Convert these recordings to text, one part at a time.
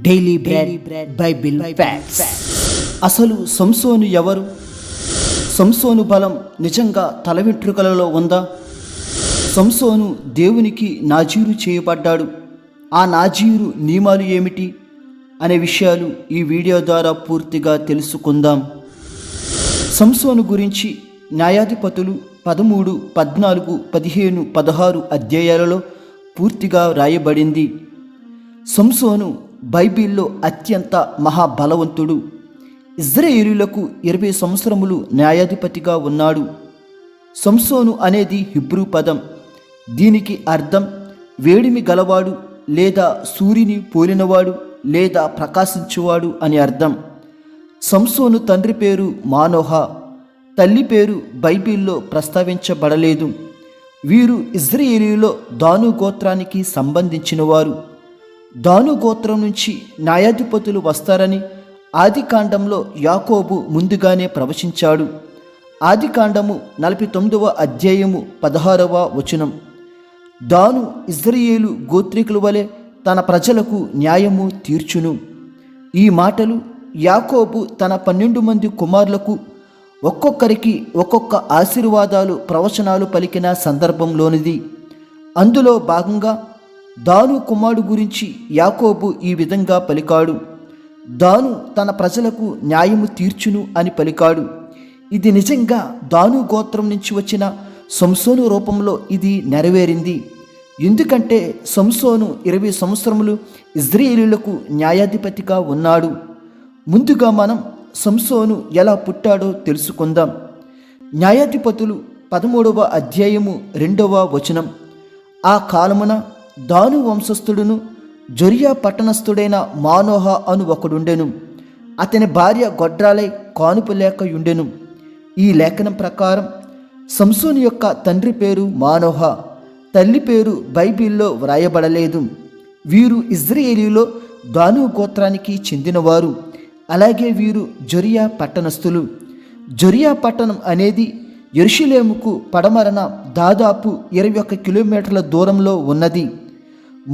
Daily bread Bible facts. అసలు సంసోను ఎవరు? సంసోను బలం నిజంగా తల వెంట్రుకలలో ఉందా? సంసోను దేవునికి నాజీరు చేయబడ్డాడు. ఆ నాజీరు నియమాలు ఏమిటి అనే విషయాలు ఈ వీడియో ద్వారా పూర్తిగా తెలుసుకుందాం. సంసోను గురించి న్యాయాధిపతులు 13, 14, 15, 16 అధ్యాయాలలో పూర్తిగా వ్రాయబడింది. సంసోను బైబిల్లో అత్యంత మహాబలవంతుడు. ఇజ్రాయేలీయులకు 20 సంవత్సరములు న్యాయాధిపతిగా ఉన్నాడు. సంసోను అనేది హిబ్రూ పదం. దీనికి అర్థం వేడిమి గలవాడు, లేదా సూర్యుని పోలినవాడు, లేదా ప్రకాశించువాడు అని అర్థం. సంసోను తండ్రి పేరు మానోహ, తల్లి పేరు బైబిల్లో ప్రస్తావించబడలేదు. వీరు ఇజ్రాయేలీయులో దాను గోత్రానికి సంబంధించినవారు. దాను గోత్రం నుంచి న్యాయాధిపతులు వస్తారని ఆదికాండంలో యాకోబు ముందుగానే ప్రవచించాడు. ఆదికాండము 49వ అధ్యాయము 16వ వచనం. దాను ఇజ్రాయేలు గోత్రికుల వలె తన ప్రజలకు న్యాయము తీర్చును. ఈ మాటలు యాకోబు తన 12 మంది కుమారులకు ఒక్కొక్కరికి ఒక్కొక్క ఆశీర్వాదాలు ప్రవచనాలు పలికిన సందర్భంలోనిది. అందులో భాగంగా దాను కుమారుడు గురించి యాకోబు ఈ విధంగా పలికాడు: దాను తన ప్రజలకు న్యాయము తీర్చును అని పలికాడు. ఇది నిజంగా దాను గోత్రం నుంచి వచ్చిన సంసోను రూపంలో ఇది నెరవేరింది. ఎందుకంటే సంసోను 20 సంవత్సరములు ఇజ్రాయేలీయులకు న్యాయాధిపతిగా ఉన్నాడు. ముందుగా మనం సంసోను ఎలా పుట్టాడో తెలుసుకుందాం. న్యాయాధిపతులు 13వ అధ్యాయము 2వ వచనం. ఆ కాలమున దాను వంశస్థుడును జొరియా పట్టణస్థుడైన మానోహ అను ఒకడుండెను. అతని భార్య గొడ్రాలై కానుపు లేక యుండెను. ఈ లేఖనం ప్రకారం సంసోను యొక్క తండ్రి పేరు మానోహ, తల్లి పేరు బైబిల్లో వ్రాయబడలేదు. వీరు ఇజ్రాయేలీలో దాను గోత్రానికి చెందినవారు. అలాగే వీరు జొరియా పట్టణస్థులు. జొరియా పట్టణం అనేది యెరూషలేముకు పడమరన దాదాపు 21 కిలోమీటర్ల దూరంలో ఉన్నది.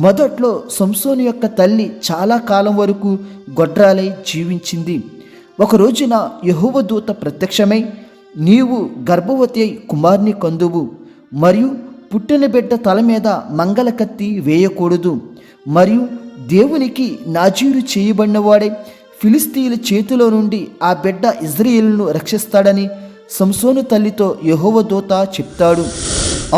మొదట్లో సంసోను యొక్క తల్లి చాలా కాలం వరకు గొడ్రాలై జీవించింది. ఒక రోజున యెహోవా దూత ప్రత్యక్షమై, నీవు గర్భవతి అయి కుమారుని కందువు, మరియు పుట్టిన బిడ్డ తల మీద మంగళకత్తి వేయకూడదు, మరియు దేవునికి నాజీరు చేయబడినవాడే ఫిలిస్తీయుల చేతిలో నుండి ఆ బిడ్డ ఇజ్రాయేలును రక్షిస్తాడని సంసోను తల్లితో యెహోవా దూత చెప్తాడు.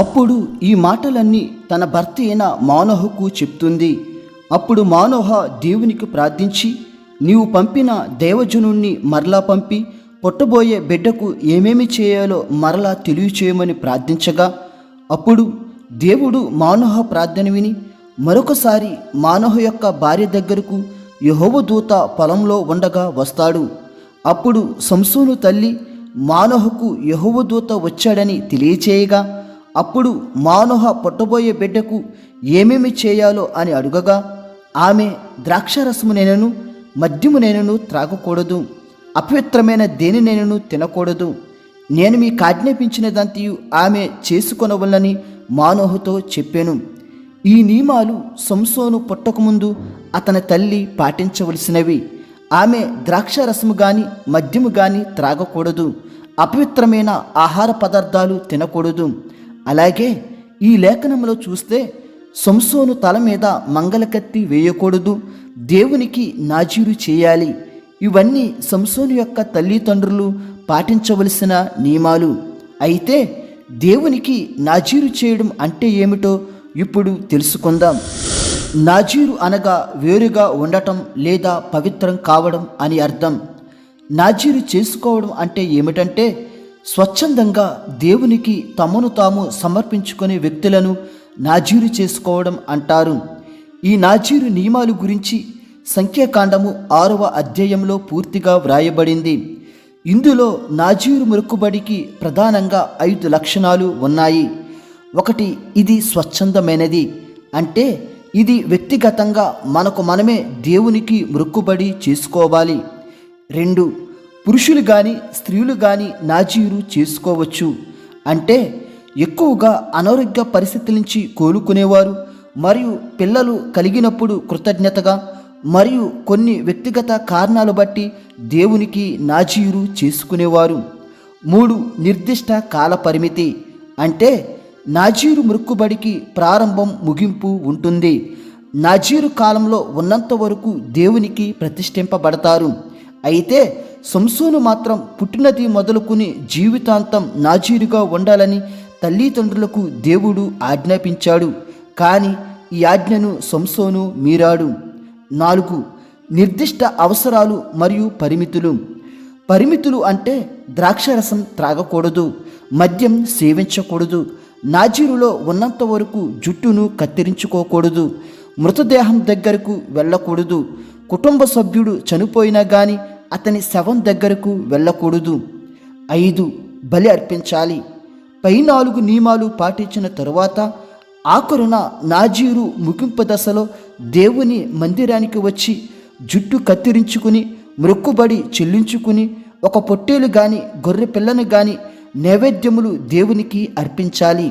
అప్పుడు ఈ మాటలన్నీ తన భర్త అయిన మానోహకు చెప్తుంది. అప్పుడు మానోహ దేవునికి ప్రార్థించి, నీవు పంపిన దైవజనుణ్ణి మరలా పంపి పుట్టబోయే బిడ్డకు ఏమేమి చేయాలో మరలా తెలియచేయమని ప్రార్థించగా, అప్పుడు దేవుడు మానోహ ప్రార్థన విని మరొకసారి మానోహ యొక్క భార్య దగ్గరకు యెహోవా దూత పొలంలో ఉండగా వస్తాడు. అప్పుడు సంసోను తల్లి మానోహకు యెహోవా దూత వచ్చాడని తెలియచేయగా, అప్పుడు మానోహ పుట్టబోయే బిడ్డకు ఏమేమి చేయాలో అని అడుగగా, ఆమె ద్రాక్షరసమునైనను మద్యమునైనను త్రాగకూడదు, అపవిత్రమైన దేనినైనను తినకూడదు, నేను మీకు ఆజ్ఞాపించినదంతయు ఆమె చేసుకొనవలనని మానోహతో చెప్పాను. ఈ నియమాలు సంసోను పుట్టకముందు అతని తల్లి పాటించవలసినవి. ఆమె ద్రాక్షరసము గాని మద్యము గాని త్రాగకూడదు, అపవిత్రమైన ఆహార పదార్థాలు తినకూడదు. అలాగే ఈ లేఖనంలో చూస్తే సంసోను తల మీద మంగళకత్తి వేయకూడదు, దేవునికి నాజీరు చేయాలి. ఇవన్నీ సంసోను యొక్క తల్లిదండ్రులు పాటించవలసిన నియమాలు. అయితే దేవునికి నాజీరు చేయడం అంటే ఏమిటో ఇప్పుడు తెలుసుకుందాం. నాజీరు అనగా వేరుగా ఉండటం లేదా పవిత్రం కావడం అని అర్థం. నాజీరు చేసుకోవడం అంటే ఏమిటంటే స్వచ్ఛందంగా దేవునికి తమను తాము సమర్పించుకునే వ్యక్తులను నాజీరు చేసుకోవడం అంటారు. ఈ నాజీరు నియమాల గురించి సంఖ్యాకాండము 6వ అధ్యాయంలో పూర్తిగా వ్రాయబడింది. ఇందులో నాజీరు మొక్కుబడికి ప్రధానంగా 5 లక్షణాలు ఉన్నాయి. 1, ఇది స్వచ్ఛందమైనది, అంటే ఇది వ్యక్తిగతంగా మనకు మనమే దేవునికి మొక్కుబడి చేసుకోవాలి. 2, పురుషులు కానీ స్త్రీలు కానీ నాజీరు చేసుకోవచ్చు, అంటే ఎక్కువగా అనారోగ్య పరిస్థితుల నుంచి కోలుకునేవారు మరియు పిల్లలు కలిగినప్పుడు కృతజ్ఞతగా మరియు కొన్ని వ్యక్తిగత కారణాలు బట్టి దేవునికి నాజీరు చేసుకునేవారు. 3. నిర్దిష్ట కాల పరిమితి. అంటే నాజీరు మొక్కుబడికి ప్రారంభం ముగింపు ఉంటుంది. నాజీరు కాలంలో ఉన్నంత వరకు దేవునికి ప్రతిష్ఠింపబడతారు. అయితే సంసోను మాత్రం పుట్టినది మొదలుకుని జీవితాంతం నాజీరుగా ఉండాలని తల్లిదండ్రులకు దేవుడు ఆజ్ఞాపించాడు. కానీ ఈ ఆజ్ఞను సంసోను మీరాడు. 4. నిర్దిష్ట అవసరాలు మరియు పరిమితులు. పరిమితులు అంటే ద్రాక్షరసం త్రాగకూడదు, మద్యం సేవించకూడదు, నాజీరులో ఉన్నంత వరకు జుట్టును కత్తిరించుకోకూడదు, మృతదేహం దగ్గరకు వెళ్ళకూడదు, కుటుంబ సభ్యుడు చనిపోయినా కానీ అతని శవం దగ్గరకు వెళ్ళకూడదు. 5. బలి అర్పించాలి. పై 4 నియమాలు పాటించిన తరువాత ఆఖరున నాజీరు ముగింపు దశలో దేవుని మందిరానికి వచ్చి జుట్టు కత్తిరించుకుని మొక్కుబడి చెల్లించుకుని ఒక పొట్టేలు గాని గొర్రె పిల్లను గాని నైవేద్యములు దేవునికి అర్పించాలి.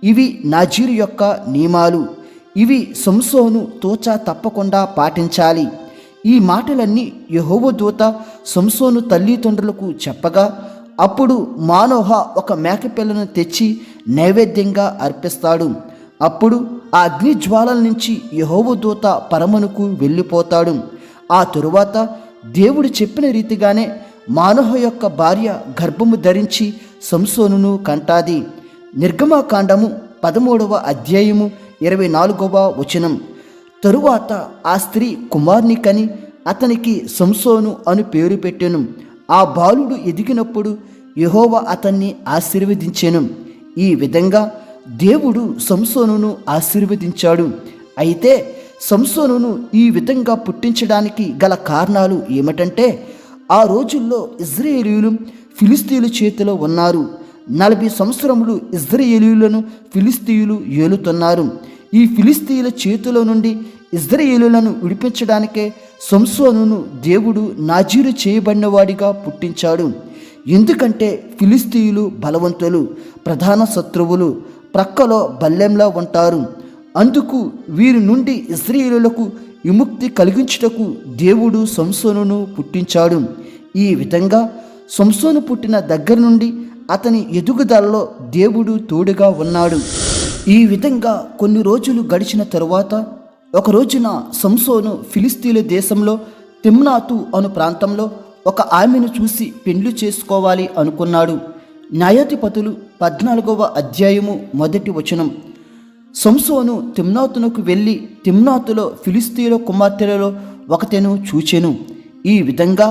ఇవి నాజీరు యొక్క నియమాలు. ఇవి సంసోను తోచా తప్పకుండా పాటించాలి. ఈ మాటలన్నీ యెహోవా దూత సంసోను తల్లిదండ్రులకు చెప్పగా అప్పుడు మానోహ ఒక మేకపిల్లను తెచ్చి నైవేద్యంగా అర్పిస్తాడు. అప్పుడు ఆ అగ్ని జ్వాలల నుంచి యెహోవా దూత పరమునకు వెళ్ళిపోతాడు. ఆ తరువాత దేవుడు చెప్పిన రీతిగానే మానోహ యొక్క భార్య గర్భము ధరించి సంసోనును కంటాది. నిర్గమకాండము 13వ అధ్యాయము 24వ వచనం. తరువాత ఆ స్త్రీ కుమార్ని కని అతనికి సంసోను అని పేరు పెట్టెను. ఆ బాలుడు ఎదిగినప్పుడు యెహోవా అతన్ని ఆశీర్వదించెను. ఈ విధంగా దేవుడు సంసోనును ఆశీర్వదించాడు. అయితే సంసోనును ఈ విధంగా పుట్టించడానికి గల కారణాలు ఏమిటంటే ఆ రోజుల్లో ఇశ్రాయేలీయులు ఫిలిస్తీయుల చేతిలో ఉన్నారు. 40 సంవత్సరములు ఇశ్రాయేలీయులను ఫిలిస్తీయులు ఏలుతున్నారు. ఈ ఫిలిస్తీయుల చేతిలో నుండి ఇశ్రాయేలీయులను విడిపించడానికే సంసోనును దేవుడు నాజీరు చేయబడినవాడిగా పుట్టించాడు. ఎందుకంటే ఫిలిస్తీయులు బలవంతులు, ప్రధాన శత్రువులు, ప్రక్కలో బల్లెంలా ఉంటారు. అందుకు వీరి నుండి ఇశ్రాయేలీయులకు విముక్తి కలిగించుటకు దేవుడు సంసోనును పుట్టించాడు. ఈ విధంగా సంసోను పుట్టిన దగ్గర నుండి అతని ఎదుగుదలలో దేవుడు తోడుగా ఉన్నాడు. ఈ విధంగా కొన్ని రోజులు గడిచిన తరువాత ఒక రోజున సంసోను ఫిలిస్తీయుల దేశంలో తిమ్నాతు అను ప్రాంతంలో ఒక ఆమెను చూసి పెండ్లి చేసుకోవాలి అనుకున్నాడు. న్యాయాధిపతులు 14వ అధ్యాయము 1వ వచనం. సంసోను తిమ్నాతునకు వెళ్ళి తిమ్నాతులో ఫిలిస్తీయుల కుమార్తెలలో ఒకతెను చూచెను. ఈ విధంగా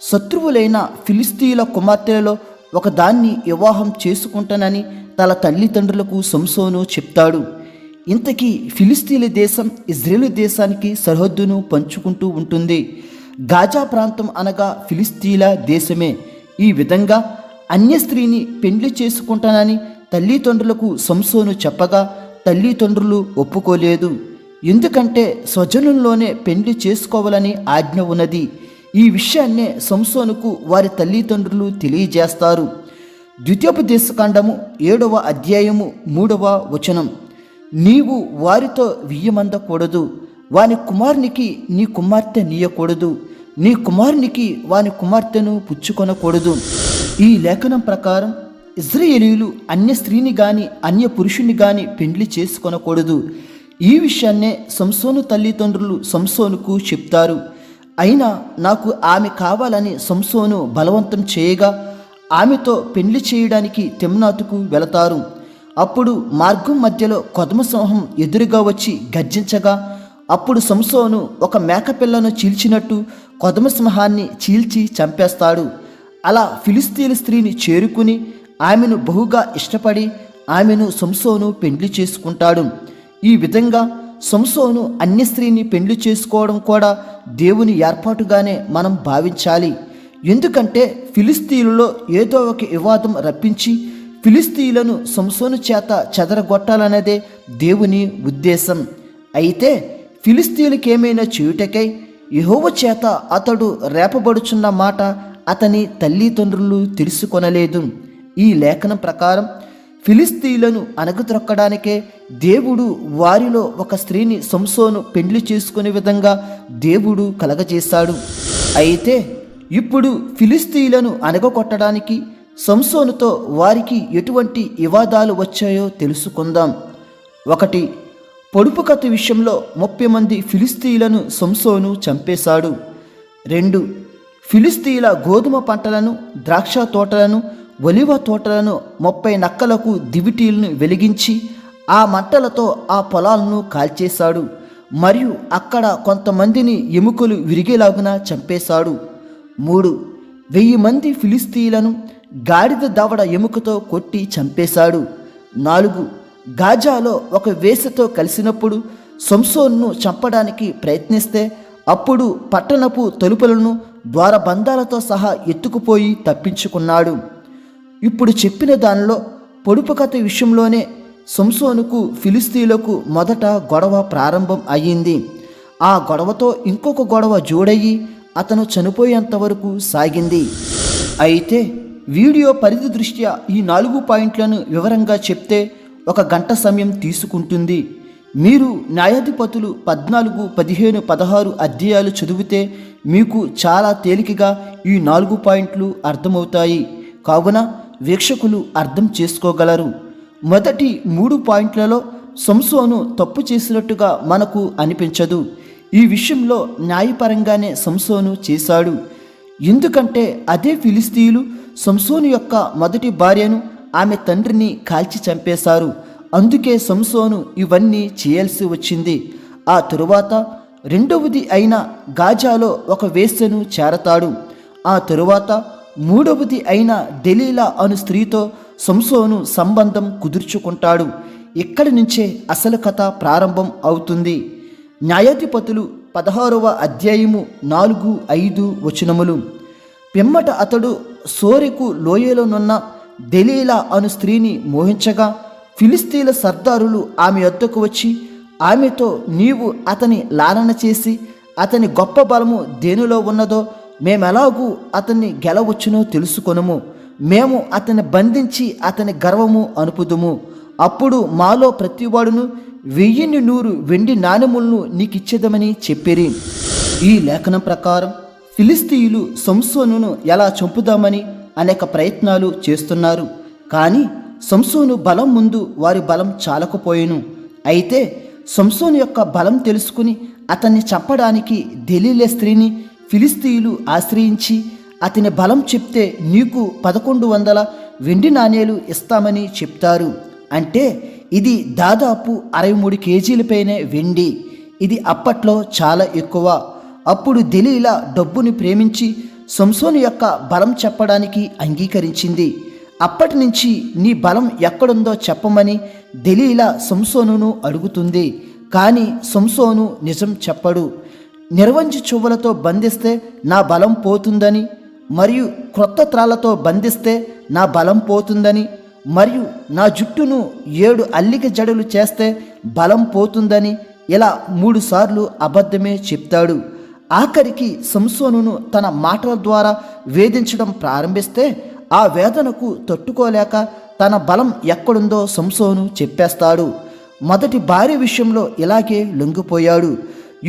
శత్రువులైన ఫిలిస్తీయుల కుమార్తెలలో ఒకదాన్ని వివాహం చేసుకుంటానని తన తల్లిదండ్రులకు సంసోను చెప్తాడు. ఇంతకీ ఫిలిస్తీయుల దేశం ఇజ్రాయేలు దేశానికి సరిహద్దును పంచుకుంటూ ఉంటుంది. గాజా ప్రాంతం అనగా ఫిలిస్తీయుల దేశమే. ఈ విధంగా అన్య స్త్రీని పెండ్లి చేసుకుంటానని తల్లిదండ్రులకు సంసోను చెప్పగా తల్లిదండ్రులు ఒప్పుకోలేదు. ఎందుకంటే స్వజనుల్లోనే పెండ్లి చేసుకోవాలని ఆజ్ఞ ఉన్నది. ఈ విషయాన్నే సంసోనుకు వారి తల్లిదండ్రులు తెలియజేస్తారు. ద్వితీయోపదేశకాండము 7వ అధ్యాయము 3వ వచనం. నీవు వారితో వియ్యమందకూడదు, వాని కుమారునికి నీ కుమార్తె నీయకూడదు, నీ కుమారునికి వాని కుమార్తెను పుచ్చుకొనకూడదు. ఈ లేఖనం ప్రకారం ఇశ్రాయేలీయులు అన్య స్త్రీని గాని అన్య పురుషుని గాని పెండ్లి చేసుకొనకూడదు. ఈ విషయాన్నే సంసోను తల్లిదండ్రులు సంసోనుకు చెప్తారు. అయినా నాకు ఆమె కావాలని సంసోను బలవంతం చేయగా ఆమెతో పెండ్లి చేయడానికి తిమ్నాతుకు వెళతారు. అప్పుడు మార్గం మధ్యలో కొదమ సింహం ఎదురుగా వచ్చి గర్జించగా అప్పుడు సంసోను ఒక మేకపిల్లను చీల్చినట్టు కొదమ సింహాన్ని చీల్చి చంపేస్తాడు. అలా ఫిలిస్తీయుల స్త్రీని చేరుకుని ఆమెను బహుగా ఇష్టపడి ఆమెను సంసోను పెండ్లి చేసుకుంటాడు. ఈ విధంగా సంసోను అన్య స్త్రీని పెండ్లి చేసుకోవడం కూడా దేవుని ఏర్పాటుగానే మనం భావించాలి. ఎందుకంటే ఫిలిస్తీయులలో ఏదో ఒక వివాదం రప్పించి ఫిలిస్తీయులను సంసోను చేత చెదరగొట్టాలన్నదే దేవుని ఉద్దేశం. అయితే ఫిలిస్తీయులకేమైనా చేయుటకై యెహోవా చేత అతడు రేపబడుచున్న మాట అతని తల్లిదండ్రులు తెలుసుకొనలేదు. ఈ లేఖనం ప్రకారం ఫిలిస్తీయులను అణగద్రొక్కడానికే దేవుడు వారిలో ఒక స్త్రీని సంసోను పెండ్లి చేసుకునే విధంగా దేవుడు కలగజేశాడు. అయితే ఇప్పుడు ఫిలిస్తీయులను అణగకొట్టడానికి సంసోనుతో వారికి ఎటువంటి వివాదాలు వచ్చాయో తెలుసుకుందాం. 1. పొడుపు కత్తి విషయంలో 30 మంది ఫిలిస్తీయులను సంసోను చంపేశాడు. 2. ఫిలిస్తీయుల గోధుమ పంటలను, ద్రాక్ష తోటలను, ఒలివ తోటలను 30 నక్కలకు దివిటీలను వెలిగించి ఆ మంటలతో ఆ పొలాలను కాల్చేశాడు. మరియు అక్కడ కొంతమందిని ఎముకలు విరిగేలాగున చంపేశాడు. 3. 1000 మంది ఫిలిస్తీయులను గాడిద దవడ ఎముకతో కొట్టి చంపేశాడు. 4. గాజాలో ఒక వేశ్యతో కలిసినప్పుడు సంసోనును చంపడానికి ప్రయత్నిస్తే అప్పుడు పట్టణపు తలుపులను ద్వారబంధాలతో సహా ఎత్తుకుపోయి తప్పించుకున్నాడు. ఇప్పుడు చెప్పిన దానిలో పొడుపు కథ విషయంలోనే సంసోనుకు ఫిలిస్తీయులకు మొదట గొడవ ప్రారంభం అయ్యింది. ఆ గొడవతో ఇంకొక గొడవ జోడయ్యి అతను చనిపోయేంత వరకు సాగింది. అయితే వీడియో పరిధి దృష్ట్యా ఈ 4 పాయింట్లను వివరంగా చెప్తే 1 గంట సమయం తీసుకుంటుంది. మీరు న్యాయాధిపతులు 14, 15, 16 అధ్యాయాలు చదివితే మీకు చాలా తేలికగా ఈ 4 పాయింట్లు అర్థమవుతాయి. కావున వీక్షకులు అర్థం చేసుకోగలరు. మొదటి 3 పాయింట్లలో సంసోను తప్పు చేసినట్టుగా మనకు అనిపించదు. ఈ విషయంలో న్యాయపరంగానే సంసోను చేశాడు. ఎందుకంటే అదే ఫిలిస్తీయులు సంసోను యొక్క మొదటి భార్యను, ఆమె తండ్రిని కాల్చి చంపేశారు. అందుకే సంసోను ఇవన్నీ చేయాల్సి వచ్చింది. ఆ తరువాత రెండవది అయిన గాజాలో ఒక వేశ్యను చేరతాడు. ఆ తరువాత మూడవది అయిన దెలీలా అను స్త్రీతో సంసోను సంబంధం కుదుర్చుకుంటాడు. ఇక్కడి నుంచే అసలు కథ ప్రారంభం అవుతుంది. న్యాయాధిపతులు 16వ అధ్యాయము 4, 5 వచనములు. పిమ్మట అతడు సోరెకు లోయలోనున్న దెలీలా అను స్త్రీని మోహించగా ఫిలిస్తీయుల సర్దారులు ఆమె వద్దకు వచ్చి ఆమెతో, నీవు అతని లాలన చేసి అతని గొప్ప బలము దేనిలో ఉన్నదో మేమెలాగూ అతన్ని గెలవచ్చునో తెలుసుకొనుము. మేము అతన్ని బంధించి అతని గర్వము అనుపుదుము. అప్పుడు మాలో ప్రతివాడును 1100 వెండి నాణెములను నీకిచ్చేదమని చెప్పిరి. ఈ లేఖనం ప్రకారం ఫిలిస్తీయులు సంసోనును ఎలా చంపుదామని అనేక ప్రయత్నాలు చేస్తున్నారు. కానీ సంసోను బలం ముందు వారి బలం చాలకపోయెను. అయితే సంసోను యొక్క బలం తెలుసుకుని అతన్ని చంపడానికి దెలీలా స్త్రీని ఫిలిస్తీయులు ఆశ్రయించి అతని బలం చెప్తే నీకు 1100 వెండి నాణేలు ఇస్తామని చెప్తారు. అంటే ఇది దాదాపు 63 కేజీలపైనే వెండి. ఇది అప్పట్లో చాలా ఎక్కువ. అప్పుడు దెలీలా డబ్బుని ప్రేమించి సంసోను యొక్క బలం చెప్పడానికి అంగీకరించింది. అప్పటి నుంచి నీ బలం ఎక్కడుందో చెప్పమని దెలీలా సంసోనును అడుగుతుంది. కానీ సంసోను నిజం చెప్పడు. నిర్వంజి చువ్వలతో బంధిస్తే నా బలం పోతుందని, మరియు క్రొత్త త్రాళ్లతో బంధిస్తే నా బలం పోతుందని, మరియు నా జుట్టును 7 అల్లిక జడలు చేస్తే బలం పోతుందని ఇలా 3 సార్లు అబద్ధమే చెప్తాడు. ఆఖరికి సంసోనును తన మాటల ద్వారా వేధించడం ప్రారంభిస్తే ఆ వేదనకు తట్టుకోలేక తన బలం ఎక్కడుందో సంసోను చెప్పేస్తాడు. మొదటి భార్య విషయంలో ఇలాగే లొంగిపోయాడు.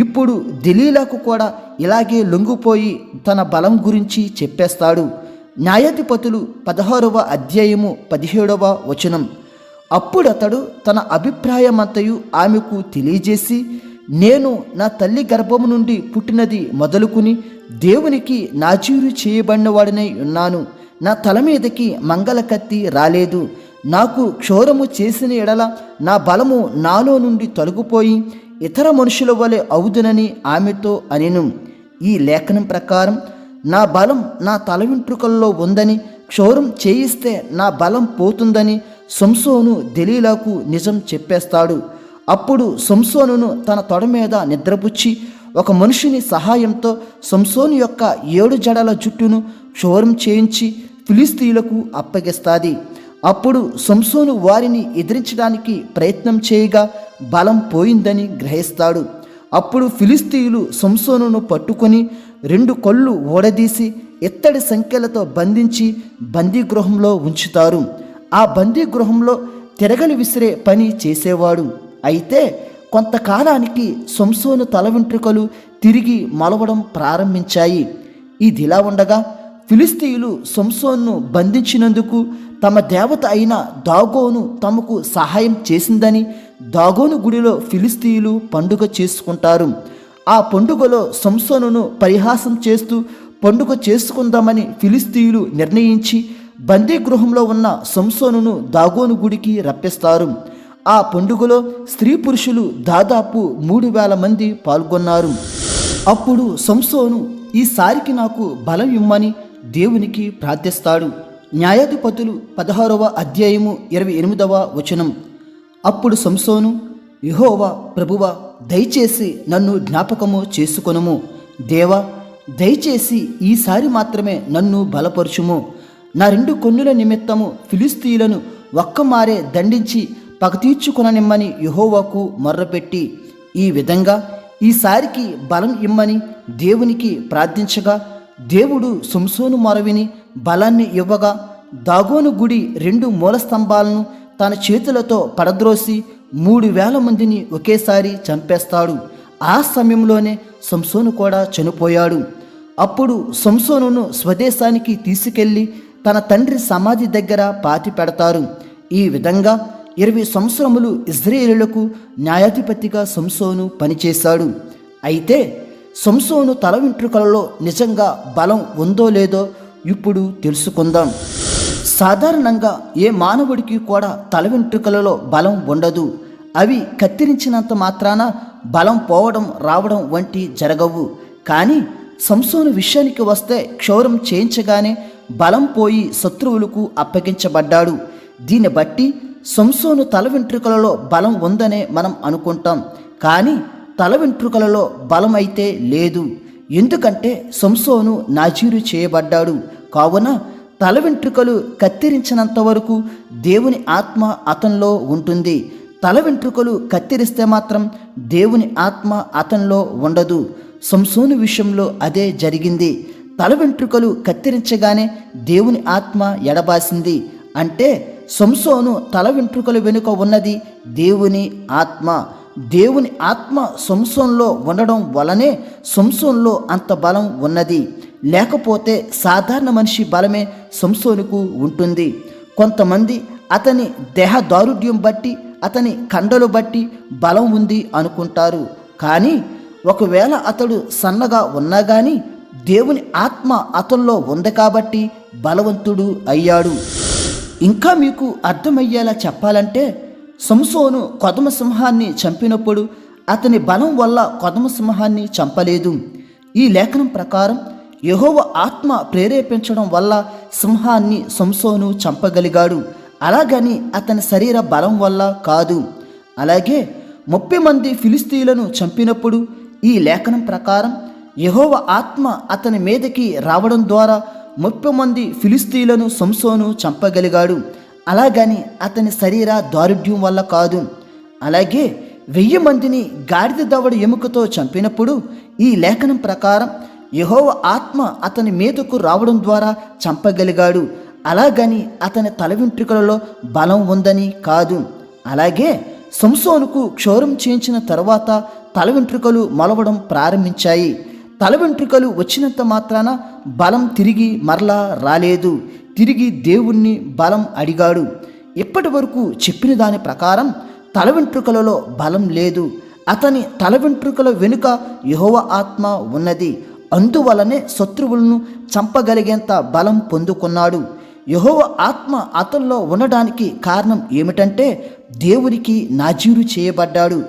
ఇప్పుడు దెలీలాకు కూడా ఇలాగే లొంగిపోయి తన బలం గురించి చెప్పేస్తాడు. న్యాయాధిపతులు 16వ అధ్యాయము 17వ వచనం. అప్పుడతడు తన అభిప్రాయమంతయు ఆమెకు తెలియజేసి, నేను నా తల్లి గర్భము నుండి పుట్టినది మొదలుకుని దేవునికి నాజీరు చేయబడినవాడినై ఉన్నాను. నా తల మీదకి మంగళ కత్తి రాలేదు. నాకు క్షోరము చేసిన ఎడల నా బలము నాలో నుండి తొలగిపోయి ఇతర మనుషుల వలె అవుదునని ఆమెతో అనెను. ఈ లేఖనం ప్రకారం నా బలం నా తల వెంట్రుకల్లో ఉందని, క్షౌరం చేయిస్తే నా బలం పోతుందని సంసోను దెలీలాకు నిజం చెప్పేస్తాడు. అప్పుడు సంసోనును తన తొడ మీద నిద్రపుచ్చి ఒక మనుషుని సహాయంతో సంసోను యొక్క 7 జడల జుట్టును క్షౌరం చేయించి ఫిలిస్తీయులకు అప్పగిస్తాది. అప్పుడు సంసోను వారిని ఎదిరించడానికి ప్రయత్నం చేయగా బలం పోయిందని గ్రహిస్తాడు. అప్పుడు ఫిలిస్తీయులు సంసోనును పట్టుకొని 2 కళ్ళు ఊడదీసి ఇత్తడి సంఖ్యలతో బంధించి బందీగృహంలో ఉంచుతారు. ఆ బందీ గృహంలో తిరగలి విసిరే పని చేసేవాడు. అయితే కొంతకాలానికి సంసోను తల వెంట్రుకలు తిరిగి మొలవడం ప్రారంభించాయి. ఇదిలా ఉండగా ఫిలిస్తీయులు సంసోన్ను బంధించినందుకు తమ దేవత అయిన దాగోను తమకు సహాయం చేసిందని దాగోను గుడిలో ఫిలిస్తీయులు పండుగ చేసుకుంటారు. ఆ పండుగలో సంసోనును పరిహాసం చేస్తూ పండుగ చేసుకుందామని ఫిలిస్తీయులు నిర్ణయించి బందీ గృహంలో ఉన్న సంసోనును దాగోను గుడికి రప్పిస్తారు. ఆ పండుగలో స్త్రీ పురుషులు దాదాపు 3,000 మంది పాల్గొన్నారు. అప్పుడు సంసోను ఈసారికి నాకు బలం ఇమ్మని దేవునికి ప్రార్థిస్తాడు. న్యాయాధిపతులు 16వ అధ్యాయము 28వ వచనం. అప్పుడు సంసోను, యెహోవా ప్రభువా, దయచేసి నన్ను జ్ఞాపకము చేసుకొనుము. దేవా, దయచేసి ఈసారి మాత్రమే నన్ను బలపరుచుము. నా 2 కొన్నుల నిమిత్తము ఫిలిస్తీయులను ఒక్కమారే దండించి పగ తీర్చుకొననిమ్మని యెహోవాకు మొర్రపెట్టి ఈ విధంగా ఈసారికి బలం ఇమ్మని దేవునికి ప్రార్థించగా దేవుడు సంసోను మొరవిని బలాన్ని ఇవ్వగా దాగోను గుడి 2 మూల స్తంభాలను తన చేతులతో పడద్రోసి 3,000 మందిని ఒకేసారి చంపేస్తాడు. ఆ సమయంలోనే సంసోను కూడా చనిపోయాడు. అప్పుడు సంసోనును స్వదేశానికి తీసుకెళ్లి తన తండ్రి సమాధి దగ్గర పాతి పెడతారు. ఈ విధంగా 20 సంవత్సరములు ఇశ్రాయేలులకు న్యాయాధిపతిగా సంసోను పనిచేశాడు. అయితే సంసోను తల వెంట్రుకలలో నిజంగా బలం ఉందో లేదో ఇప్పుడు తెలుసుకుందాం. సాధారణంగా ఏ మానవుడికి కూడా తల వెంట్రుకలలో బలం ఉండదు. అవి కత్తిరించినంత మాత్రాన బలం పోవడం రావడం వంటి జరగవు. కానీ సంసోను విషయానికి వస్తే క్షౌరం చేయించగానే బలం పోయి శత్రువులకు అప్పగించబడ్డాడు. దీన్ని బట్టి సంసోను తల వెంట్రుకలలో బలం ఉందనే మనం అనుకుంటాం. కానీ తల వెంట్రుకలలో బలం అయితే లేదు. ఎందుకంటే సంసోను నాజీరు చేయబడ్డాడు. కావున తల వెంట్రుకలు కత్తిరించినంత వరకు దేవుని ఆత్మ అతనిలో ఉంటుంది. తల వెంట్రుకలు కత్తిరిస్తే మాత్రం దేవుని ఆత్మ అతనిలో ఉండదు. సంసోను విషయంలో అదే జరిగింది. తల వెంట్రుకలు కత్తిరించగానే దేవుని ఆత్మ ఎడబాసింది. అంటే సంసోను తల వెంట్రుకల వెనుక ఉన్నది దేవుని ఆత్మ. దేవుని ఆత్మ సంసోన్లో ఉండడం వలనే సంసోన్లో అంత బలం ఉన్నది. లేకపోతే సాధారణ మనిషి బలమే సంసోనుకు ఉంటుంది. కొంతమంది అతని దేహ దారుఢ్యం బట్టి అతని కండలు బట్టి బలం ఉంది అనుకుంటారు. కానీ ఒకవేళ అతడు సన్నగా ఉన్నా కానీ దేవుని ఆత్మ అతనిలో ఉంది కాబట్టి బలవంతుడు అయ్యాడు. ఇంకా మీకు అర్థమయ్యేలా చెప్పాలంటే సంసోను కొదమ సింహాన్ని చంపినప్పుడు అతని బలం వల్ల కొదమ సింహాన్ని చంపలేదు. ఈ లేఖనం ప్రకారం యెహోవా ఆత్మ ప్రేరేపించడం వల్ల సింహాన్ని సంసోను చంపగలిగాడు. అలాగని అతని శరీర బలం వల్ల కాదు. అలాగే 30 మంది ఫిలిస్తీయులను చంపినప్పుడు ఈ లేఖనం ప్రకారం యెహోవా ఆత్మ అతని మీదకి రావడం ద్వారా 30 మంది ఫిలిస్తీయులను సంసోను చంపగలిగాడు. అలాగని అతని శరీర దారుఢ్యం వల్ల కాదు. అలాగే 1000 మందిని గాడిద దవడ ఎముకతో చంపినప్పుడు ఈ లేఖనం ప్రకారం యెహోవా ఆత్మ అతని మీదకు రావడం ద్వారా చంపగలిగాడు. అలాగని అతని తల వెంట్రుకలలో బలం ఉందని కాదు. అలాగే సంసోనుకు క్షౌరం చేయించిన తర్వాత తల వెంట్రుకలు మొలవడం ప్రారంభించాయి. తల వెంట్రుకలు వచ్చినంత మాత్రాన బలం తిరిగి మరలా రాలేదు. తిరిగి దేవుణ్ణి బలం అడిగాడు. ఇప్పటి వరకు చెప్పిన దాని ప్రకారం తల వెంట్రుకలలో బలం లేదు. అతని తల వెంట్రుకల వెనుక యెహోవా ఆత్మ ఉన్నది. అందువలనే శత్రువులను చంపగలిగేంత బలం పొందుకున్నాడు. యెహోవా ఆత్మ అతనిలో ఉండడానికి కారణం ఏమిటంటే దేవునికి నాజీరు చేయబడ్డాడు.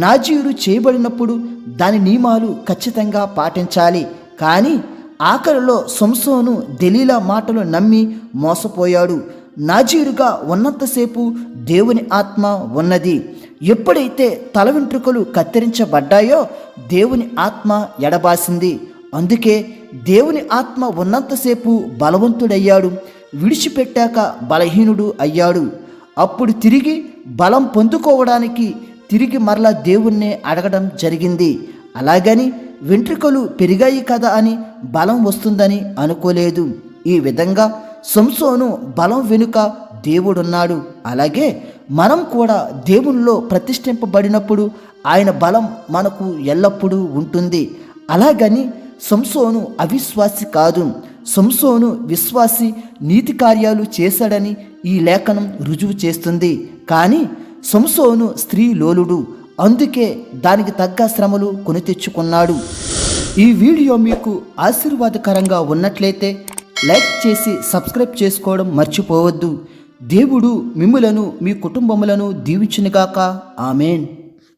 నాజీరు చేయబడినప్పుడు దాని నియమాలు ఖచ్చితంగా పాటించాలి. కానీ ఆఖరిలో సంసోను దెలీలా మాటలు నమ్మి మోసపోయాడు. నాజీరుగా ఉన్నంతసేపు దేవుని ఆత్మ ఉన్నది. ఎప్పుడైతే తల వెంట్రుకలు కత్తిరించబడ్డాయో దేవుని ఆత్మ ఎడబాసింది. అందుకే దేవుని ఆత్మ ఉన్నంతసేపు బలవంతుడయ్యాడు. విడిచిపెట్టాక బలహీనుడు అయ్యాడు. అప్పుడు తిరిగి బలం పొందుకోవడానికి తిరిగి మరలా దేవుణ్ణే అడగడం జరిగింది. అలాగని వెంట్రుకలు పెరిగాయి కదా అని బలం వస్తుందని అనుకోలేదు. ఈ విధంగా సంసోను బలం వెనుక దేవుడున్నాడు. అలాగే మనం కూడా దేవునిలో ప్రతిష్ఠింపబడినప్పుడు ఆయన బలం మనకు ఎల్లప్పుడూ ఉంటుంది. అలాగని సంసోను అవిశ్వాసి కాదు. సంసోను విశ్వాసి, నీతి కార్యాలు చేశాడని ఈ లేఖనం రుజువు చేస్తుంది. కానీ సంసోను స్త్రీ లోలుడు, అందుకే దానికి తగ్గ శ్రమలు కొని తెచ్చుకున్నాడు. ఈ వీడియో మీకు ఆశీర్వాదకరంగా ఉన్నట్లయితే లైక్ చేసి సబ్స్క్రైబ్ చేసుకోవడం మర్చిపోవద్దు. దేవుడు మిమ్ములను మీ కుటుంబములను దీవించునుగాక. ఆమేన్.